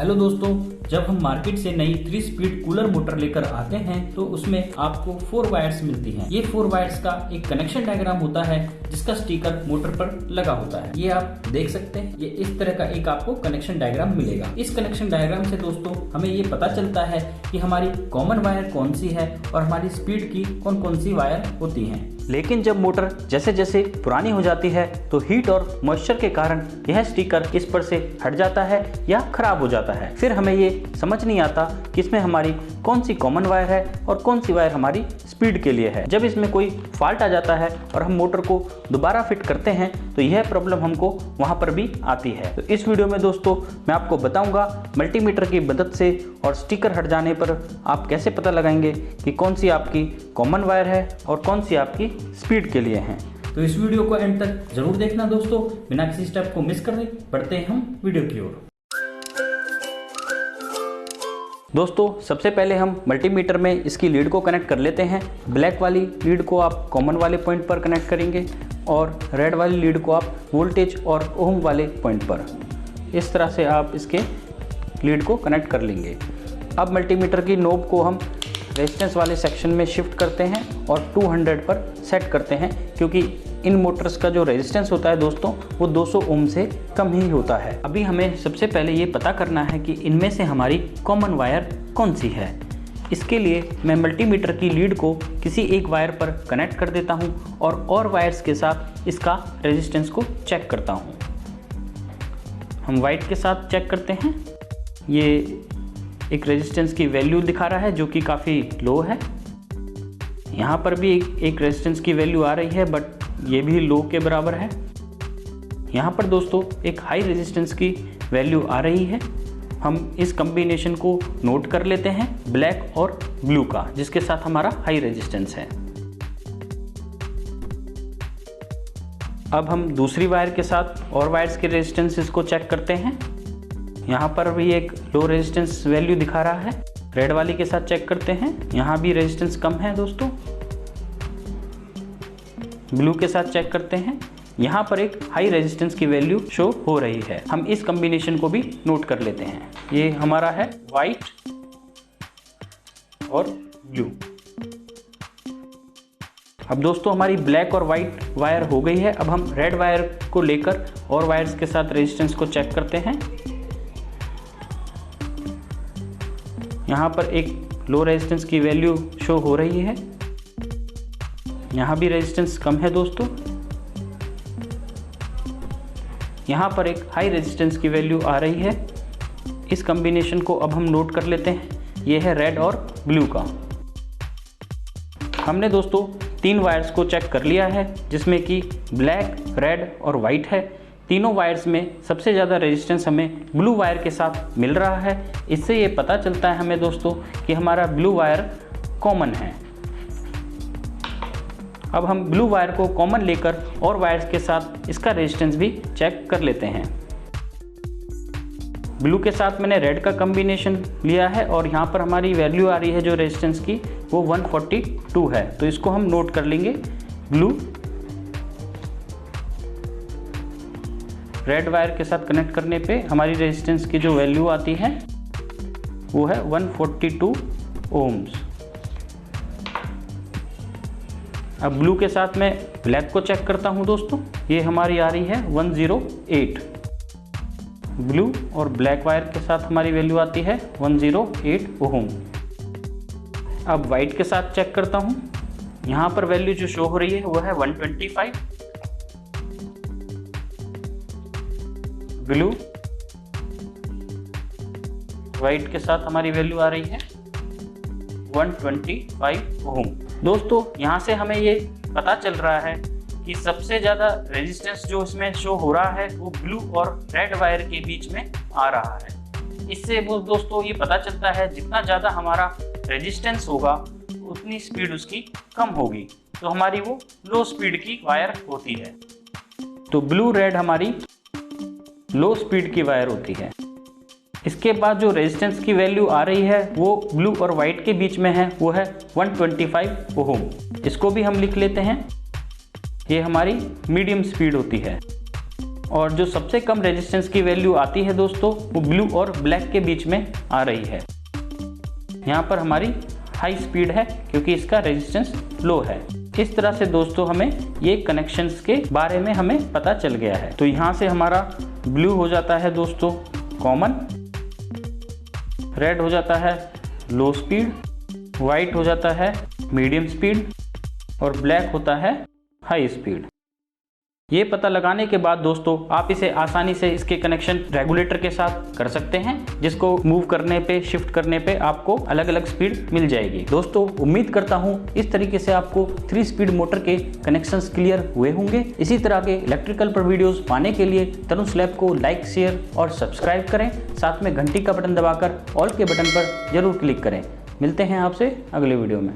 Hello दोस्तों, जब हम मार्केट से नई 3 स्पीड कूलर मोटर लेकर आते हैं तो उसमें आपको 4 वायर्स मिलती हैं। ये 4 वायर्स का एक कनेक्शन डायग्राम होता है जिसका स्टिकर मोटर पर लगा होता है। ये आप देख सकते हैं, ये इस तरह का एक आपको कनेक्शन डायग्राम मिलेगा। इस कनेक्शन डायग्राम से दोस्तों हमें ये पता चलता है कि हमारी कॉमन वायर कौन सी है और हमारी स्पीड की कौन कौन सी वायर होती हैं। लेकिन जब मोटर जैसे जैसे पुरानी हो जाती है तो हीट और मॉइस्चर के कारण यह स्टिकर इस पर से हट जाता है या खराब हो जाता है। फिर हमें ये समझ नहीं आता कि इसमें हमारी कौन सी कॉमन वायर है और कौन सी वायर हमारी स्पीड के लिए है। जब इसमें कोई फॉल्ट आ जाता है और हम मोटर को दोबारा फिट करते हैं तो यह प्रॉब्लम हमको वहां पर भी आती है। तो इस वीडियो में दोस्तों मैं आपको बताऊंगा मल्टीमीटर की मदद से और स्टिकर हट जाने पर आप कैसे पता लगाएंगे कि कौन सी आपकी कॉमन वायर है और कौन सी आपकी स्पीड के लिए है। तो इस वीडियो को एंड तक जरूर देखना दोस्तों, बिना किसी स्टेप को मिस करे बढ़ते हैं हम वीडियो की ओर। दोस्तों सबसे पहले हम मल्टीमीटर में इसकी लीड को कनेक्ट कर लेते हैं। ब्लैक वाली लीड को आप कॉमन वाले पॉइंट पर कनेक्ट करेंगे और रेड वाली लीड को आप वोल्टेज और ओम वाले पॉइंट पर। इस तरह से आप इसके लीड को कनेक्ट कर लेंगे। अब मल्टीमीटर की नोब को हम रेजिस्टेंस वाले सेक्शन में शिफ्ट करते हैं और 200 पर सेट करते हैं, क्योंकि इन मोटर्स का जो रेजिस्टेंस होता है दोस्तों वो 200 ओम से कम ही होता है। अभी हमें सबसे पहले ये पता करना है कि इनमें से हमारी कॉमन वायर कौन सी है। इसके लिए मैं मल्टीमीटर की लीड को किसी एक वायर पर कनेक्ट कर देता हूँ और वायर्स के साथ इसका रेजिस्टेंस को चेक करता हूँ। हम वाइट के साथ चेक करते हैं। ये एक रेजिस्टेंस की वैल्यू दिखा रहा है जो कि काफ़ी लो है। यहाँ पर भी एक रेजिस्टेंस की वैल्यू आ रही है बट ये भी लो के बराबर है। यहाँ पर दोस्तों एक हाई रेजिस्टेंस की वैल्यू आ रही है। हम इस कॉम्बिनेशन को नोट कर लेते हैं ब्लैक और ब्लू का, जिसके साथ हमारा हाई रेजिस्टेंस है। अब हम दूसरी वायर के साथ और वायर्स के रेजिस्टेंसेस को चेक करते हैं। यहाँ पर भी एक लो रेजिस्टेंस वैल्यू दिखा रहा है। रेड वाली के साथ चेक करते हैं, यहाँ भी रेजिस्टेंस कम है दोस्तों। ब्लू के साथ चेक करते हैं, यहाँ पर एक हाई रेजिस्टेंस की वैल्यू शो हो रही है। हम इस कॉम्बिनेशन को भी नोट कर लेते हैं। ये हमारा है वाइट और ब्लू। अब दोस्तों हमारी ब्लैक और वाइट वायर हो गई है। अब हम रेड वायर को लेकर और वायर्स के साथ रेजिस्टेंस को चेक करते हैं। यहाँ पर एक लो रेजिस्टेंस की वैल्यू शो हो रही है। यहाँ भी रेजिस्टेंस कम है दोस्तों। यहाँ पर एक हाई रेजिस्टेंस की वैल्यू आ रही है। इस कॉम्बिनेशन को अब हम नोट कर लेते हैं। ये है रेड और ब्लू का। हमने दोस्तों 3 वायर्स को चेक कर लिया है, जिसमें कि ब्लैक, रेड और वाइट है। तीनों वायर्स में सबसे ज़्यादा रेजिस्टेंस हमें ब्लू वायर के साथ मिल रहा है। इससे ये पता चलता है हमें दोस्तों कि हमारा ब्लू वायर कॉमन है। अब हम ब्लू वायर को कॉमन लेकर और वायर्स के साथ इसका रेजिस्टेंस भी चेक कर लेते हैं। ब्लू के साथ मैंने रेड का कॉम्बिनेशन लिया है और यहाँ पर हमारी वैल्यू आ रही है जो रेजिस्टेंस की वो 142 है। तो इसको हम नोट कर लेंगे। ब्लू रेड वायर के साथ कनेक्ट करने पे हमारी रेजिस्टेंस की जो वैल्यू आती है वो है 142 ओम्स। अब ब्लू के साथ मैं ब्लैक को चेक करता हूं दोस्तों। ये हमारी आ रही है 108। ब्लू और ब्लैक वायर के साथ हमारी वैल्यू आती है 108 ओम। अब वाइट के साथ चेक करता हूं। यहाँ पर वैल्यू जो शो हो रही है वो है 125। ब्लू वाइट के साथ हमारी वैल्यू आ रही है 125 ओम। दोस्तों यहाँ से हमें ये पता चल रहा है कि सबसे ज़्यादा रेजिस्टेंस जो इसमें शो हो रहा है वो ब्लू और रेड वायर के बीच में आ रहा है। इससे वो दोस्तों ये पता चलता है जितना ज़्यादा हमारा रेजिस्टेंस होगा उतनी स्पीड उसकी कम होगी, तो हमारी वो लो स्पीड की वायर होती है। तो ब्लू रेड हमारी लो स्पीड की वायर होती है। इसके बाद जो रेजिस्टेंस की वैल्यू आ रही है वो ब्लू और वाइट के बीच में है, वो है 125 ओम। इसको भी हम लिख लेते हैं। ये हमारी मीडियम स्पीड होती है। और जो सबसे कम रेजिस्टेंस की वैल्यू आती है दोस्तों वो ब्लू और ब्लैक के बीच में आ रही है। यहाँ पर हमारी हाई स्पीड है क्योंकि इसका रेजिस्टेंस लो है। इस तरह से दोस्तों हमें ये कनेक्शंस के बारे में हमें पता चल गया है। तो यहाँ से हमारा ब्लू हो जाता है दोस्तों कॉमन, रेड हो जाता है लो स्पीड, वाइट हो जाता है मीडियम स्पीड और ब्लैक होता है हाई स्पीड। ये पता लगाने के बाद दोस्तों आप इसे आसानी से इसके कनेक्शन रेगुलेटर के साथ कर सकते हैं, जिसको मूव करने पे शिफ्ट करने पे आपको अलग अलग स्पीड मिल जाएगी। दोस्तों उम्मीद करता हूँ इस तरीके से आपको 3 स्पीड मोटर के कनेक्शंस क्लियर हुए होंगे। इसी तरह के इलेक्ट्रिकल पर वीडियोस पाने के लिए तरुण लैब को लाइक, शेयर और सब्सक्राइब करें। साथ में घंटी का बटन दबाकर ऑल के बटन पर जरूर क्लिक करें। मिलते हैं आपसे अगले वीडियो में।